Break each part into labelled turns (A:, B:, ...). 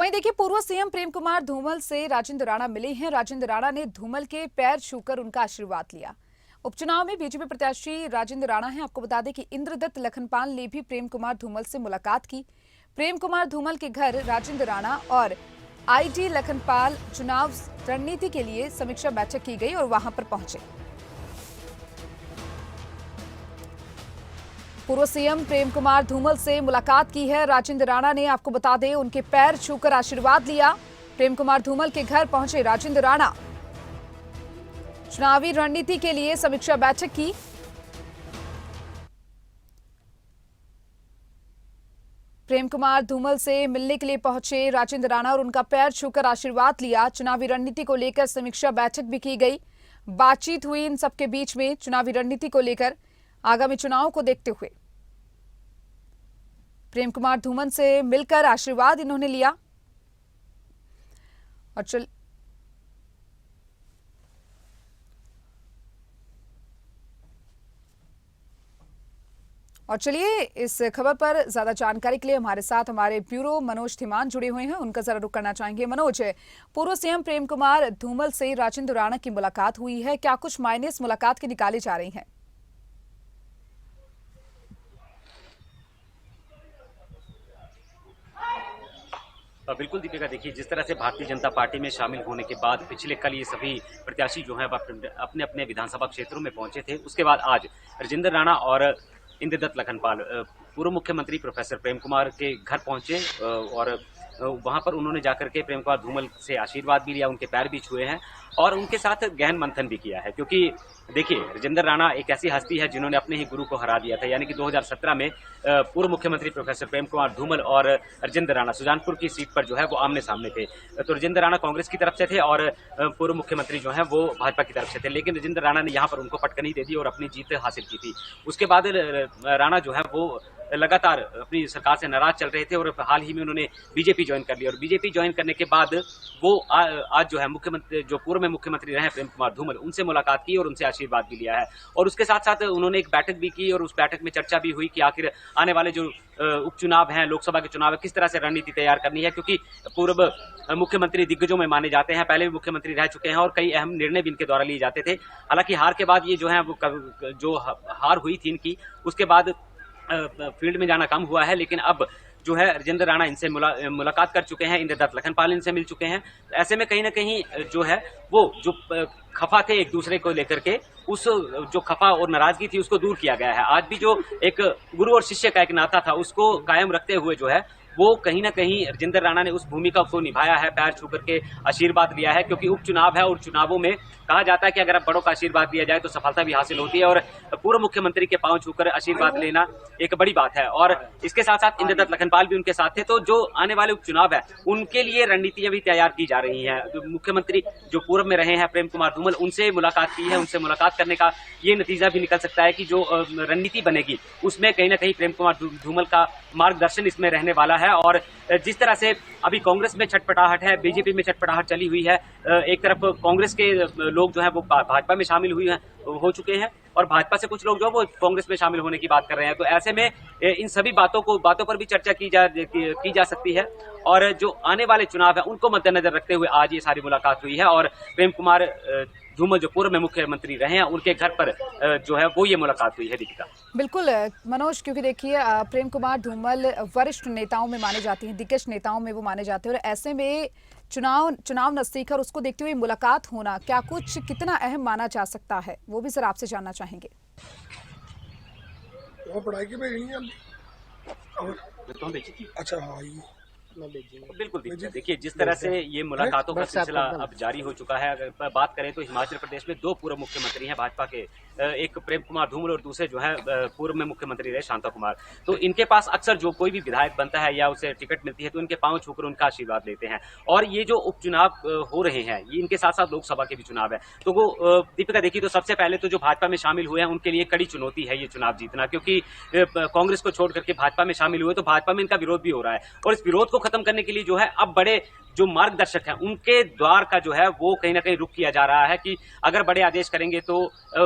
A: वहीं देखिए, पूर्व सीएम प्रेम कुमार धूमल से राजेंद्र राणा मिले हैं। राजेंद्र राणा ने धूमल के पैर छूकर उनका आशीर्वाद लिया। उपचुनाव में बीजेपी प्रत्याशी राजेंद्र राणा हैं। आपको बता दें कि इंद्रदत्त लखनपाल ने भी प्रेम कुमार धूमल से मुलाकात की। प्रेम कुमार धूमल के घर राजेंद्र राणा और आईडी लखनपाल चुनाव रणनीति के लिए समीक्षा बैठक की गई और वहां पर पहुंचे। पूर्व सीएम प्रेम कुमार धूमल से मुलाकात की है राजेंद्र राणा ने। आपको बता दें, उनके पैर छूकर आशीर्वाद लिया। प्रेम कुमार धूमल के घर पहुंचे राजेंद्र राणा, चुनावी रणनीति के लिए समीक्षा बैठक की। प्रेम कुमार धूमल से मिलने के लिए पहुंचे राजेंद्र राणा और उनका पैर छूकर आशीर्वाद लिया। चुनावी रणनीति को लेकर समीक्षा बैठक भी की गई। बातचीत हुई इन सबके बीच में चुनावी रणनीति को लेकर, आगामी चुनाव को देखते हुए। प्रेम कुमार धूमल से मिलकर आशीर्वाद इन्होंने लिया। और चलिए, इस खबर पर ज्यादा जानकारी के लिए हमारे साथ हमारे ब्यूरो मनोज धीमान जुड़े हुए हैं। उनका जरा रुख करना चाहेंगे। मनोज, पूर्व सीएम प्रेम कुमार धूमल से राजेंद्र राणा की मुलाकात हुई है, क्या कुछ मायने इस मुलाकात के निकाले जा रही हैं?
B: बिल्कुल दीपिका, देखिए जिस तरह से भारतीय जनता पार्टी में शामिल होने के बाद पिछले कल ये सभी प्रत्याशी जो हैं अपने अपने विधानसभा क्षेत्रों में पहुंचे थे। उसके बाद आज राजेंद्र राणा और इंद्रदत्त लखनपाल पूर्व मुख्यमंत्री प्रोफेसर प्रेम कुमार के घर पहुंचे और वहां पर उन्होंने जाकर के प्रेम कुमार धूमल से आशीर्वाद भी लिया, उनके पैर भी छुए हैं और उनके साथ गहन मंथन भी किया है। क्योंकि देखिए, राजेंद्र राणा एक ऐसी हस्ती है जिन्होंने अपने ही गुरु को हरा दिया था। यानी कि 2017 में पूर्व मुख्यमंत्री प्रोफेसर प्रेम कुमार धूमल और राजेंद्र राणा सुजानपुर की सीट पर जो है वो आमने सामने थे। तो राजेंद्र राणा कांग्रेस की तरफ से थे और पूर्व मुख्यमंत्री जो है वो भाजपा की तरफ से थे। लेकिन राजेंद्र राणा ने यहाँ पर उनको पटकनी दे दी और अपनी जीत हासिल की थी। उसके बाद राणा जो है वो लगातार अपनी सरकार से नाराज चल रहे थे और हाल ही में उन्होंने बीजेपी ज्वाइन कर लिया और बीजेपी ज्वाइन करने के बाद वो आज जो है मुख्यमंत्री, जो पूर्व में मुख्यमंत्री रहे प्रेम कुमार धूमल, उनसे मुलाकात की और उनसे आशीर्वाद भी लिया है। और उसके साथ साथ उन्होंने एक बैठक भी की और उस बैठक में चर्चा भी हुई कि आखिर आने वाले जो उपचुनाव हैं, लोकसभा के चुनाव है, किस तरह से रणनीति तैयार करनी है। क्योंकि पूर्व मुख्यमंत्री दिग्गजों में माने जाते हैं, पहले भी मुख्यमंत्री रह चुके हैं और कई अहम निर्णय भी इनके द्वारा लिए जाते थे। हालांकि हार के बाद ये जो है वो जो हार हुई थी इनकी, उसके बाद फील्ड में जाना कम हुआ है। लेकिन अब जो है राजेंद्र राणा इनसे मुलाकात कर चुके हैं, इंद्रदत्त लखनपाल इनसे मिल चुके हैं। ऐसे में कहीं ना कहीं जो है वो जो खफा थे एक दूसरे को लेकर के, उस जो खफा और नाराजगी थी उसको दूर किया गया है। आज भी जो एक गुरु और शिष्य का एक नाता था उसको कायम रखते हुए जो है वो कहीं ना कहीं राजेंद्र राणा ने उस भूमिका को निभाया है, पैर छू करके आशीर्वाद लिया है। क्योंकि उपचुनाव है और चुनावों में कहा जाता है कि अगर बड़ों का आशीर्वाद दिया जाए तो सफलता भी हासिल होती है और पूर्व मुख्यमंत्री के पांव छूकर आशीर्वाद लेना एक बड़ी बात है। और इसके साथ साथ इंद्रदत्त लखनपाल भी उनके साथ थे। तो जो आने वाले उपचुनाव है उनके लिए रणनीतियां भी तैयार की जा रही हैं। जो मुख्यमंत्री जो पूर्व में रहे हैं प्रेम कुमार धूमल, उनसे मुलाकात की है, उनसे मुलाकात करने का ये नतीजा भी निकल सकता है कि जो रणनीति बनेगी उसमें कहीं ना कहीं प्रेम कुमार धूमल का मार्गदर्शन इसमें रहने वाला है। और जिस तरह से अभी कांग्रेस में छटपटाहट है, बीजेपी में छटपटाहट चली हुई है, एक तरफ कांग्रेस के लोग जो है वो भाजपा में शामिल हो चुके हैं और भाजपा से कुछ लोग जो है वो कांग्रेस में शामिल होने की बात कर रहे हैं। तो ऐसे में इन सभी बातों पर भी चर्चा की जा सकती है और जो आने वाले चुनाव है उनको मद्देनजर रखते हुए आज ये सारी मुलाकात हुई है। और प्रेम कुमार धूमल जो पूर्व में मुख्यमंत्री रहे हैं उनके घर पर जो है वो ये मुलाकात हुई है। दीपिका,
A: बिल्कुल मनोज, क्योंकि देखिए प्रेम कुमार धूमल वरिष्ठ नेताओं में माने जाते हैं, दिग्गज नेताओं में वो माने जाते हैं और ऐसे में चुनाव नजदीक और उसको देखते हुए मुलाकात होना क्या कुछ कितना अहम माना जा सकता है, वो भी सर आपसे जानना चाहेंगे।
C: वो पढ़ाई के में अच्छा, हाँ
B: बिल्कुल देखिए जिस तरह से ये मुलाकातों का सिलसिला अब जारी हो चुका है। अगर बात करें तो हिमाचल प्रदेश में दो पूर्व मुख्यमंत्री हैं भाजपा के, एक प्रेम कुमार धूमल और दूसरे जो है पूर्व में मुख्यमंत्री रहे शांता कुमार। तो इनके पास अक्सर जो कोई भी विधायक बनता है या उसे टिकट मिलती है तो इनके पांव छूकर उनका आशीर्वाद लेते हैं। और ये जो उपचुनाव हो रहे हैं ये इनके साथ साथ लोकसभा के भी चुनाव है। तो वो दीपिका देखिए, तो सबसे पहले तो जो भाजपा में शामिल हुए हैं उनके लिए कड़ी चुनौती है ये चुनाव जीतना। क्योंकि कांग्रेस को छोड़ करके भाजपा में शामिल हुए तो भाजपा में इनका विरोध भी हो रहा है और इस विरोध को खत्म करने के लिए जो है अब बड़े जो मार्गदर्शक हैं उनके द्वार का जो है वो कहीं ना कहीं रुख किया जा रहा है कि अगर बड़े आदेश करेंगे तो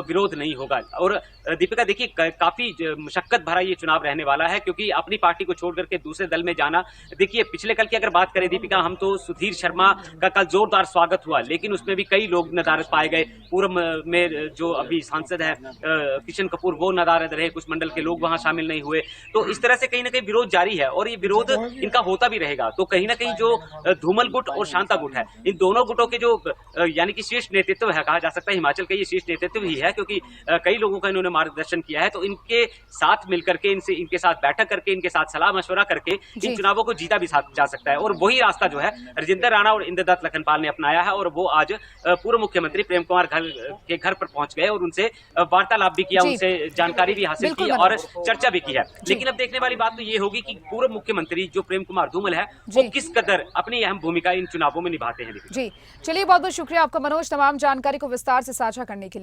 B: विरोध नहीं होगा। और दीपिका देखिए काफी मुशक्कत भरा ये चुनाव रहने वाला है, क्योंकि अपनी पार्टी को छोड़ करके दूसरे दल में जाना। देखिए पिछले कल की अगर बात करें दीपिका, हम तो सुधीर शर्मा का कल जोरदार स्वागत हुआ, लेकिन उसमें भी कई लोग नदारद पाए गए। पूर्व में जो अभी सांसद है किशन कपूर, वो नदारद रहे, कुछ मंडल के लोग वहां शामिल नहीं हुए। तो इस तरह से कहीं ना कहीं विरोध जारी है और ये विरोध इनका होता भी रहेगा। तो कहीं ना कहीं जो धूमल गुट और शांता गुट है, इन दोनों गुटों के जो यानी कि शीर्ष नेतृत्व है, कहा जा सकता है हिमाचल का ये शीर्ष नेतृत्व ही है, क्योंकि कई लोगों का इन्होंने मार्गदर्शन किया है। तो इनके साथ मिलकर के, इनके साथ बैठक करके, इनके साथ सलाह मशवरा करके इन चुनावों को जीता भी जा सकता है। और वही रास्ता जो है राजिंदर राणा और इंद्रदत्त लखनपाल ने अपनाया है, और वो आज पूर्व मुख्यमंत्री प्रेम कुमार के घर पर पहुंच गए और उनसे वार्तालाप भी किया, उनसे जानकारी भी हासिल की और चर्चा भी की है। लेकिन अब देखने वाली बात तो ये होगी कि पूर्व मुख्यमंत्री जो प्रेम कुमार धूमल है, वो किस कदर अपनी अहम भूमिका इन चुनावों में निभाते हैं।
A: जी चलिए, बहुत बहुत शुक्रिया आपका मनोज, तमाम जानकारी को विस्तार से साझा करने के लिए।